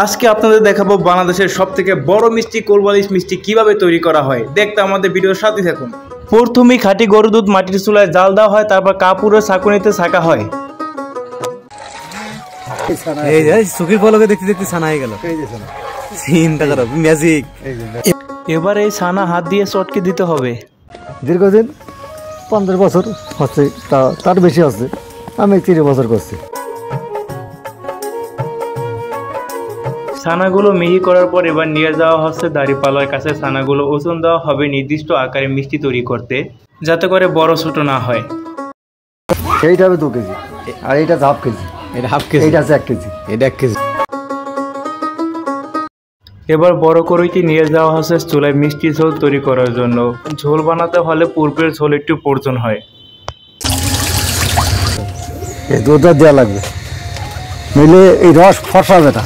আজকে আপনাদের দেখাবো বাংলাদেশের সবথেকে বড় মিষ্টি কোলবালিশ মিষ্টি কিভাবে তৈরি করা হয়। দেখতে আমাদের ভিডিওর সাথে থাকুন। প্রথমেই খাঁটি গরুর দুধ মাটির চুলায় জাল দেওয়া হয়, তারপর কাপড়ে ছাঁকুনিতে ছাঁকা হয়। এবার এই ছানা হাত দিয়ে চটকে দিতে হবে। দীর্ঘদিন 15 বছর হচ্ছে, তার বেশি হচ্ছে। আমি 30 বছর করছি। ছানাগুলো মিহি করার পর এবার নিয়ে যাওয়া হচ্ছে দাঁড়িপাল্লার কাছে। ছানাগুলো ওজন দেওয়া হবে নির্দিষ্ট আকারে মিষ্টি তৈরি করতে, যাতে করে বড় ছোট না হয়। এইটা হবে 2 কেজি, আর এইটা হাফ কেজি। এটা হাফ কেজি, এটা আছে 1 কেজি, এটা 1 কেজি। এবার বড় কড়াইটি নিয়ে যাওয়া হচ্ছে চুলায় মিষ্টি ঝোল তৈরি করার জন্য। ঝোল বানাতে হলে পূর্বের ঝোল একটু প্রয়োজন হয়। এই দুধটা দেওয়া লাগবে, নইলে এই রস ফসাবে না।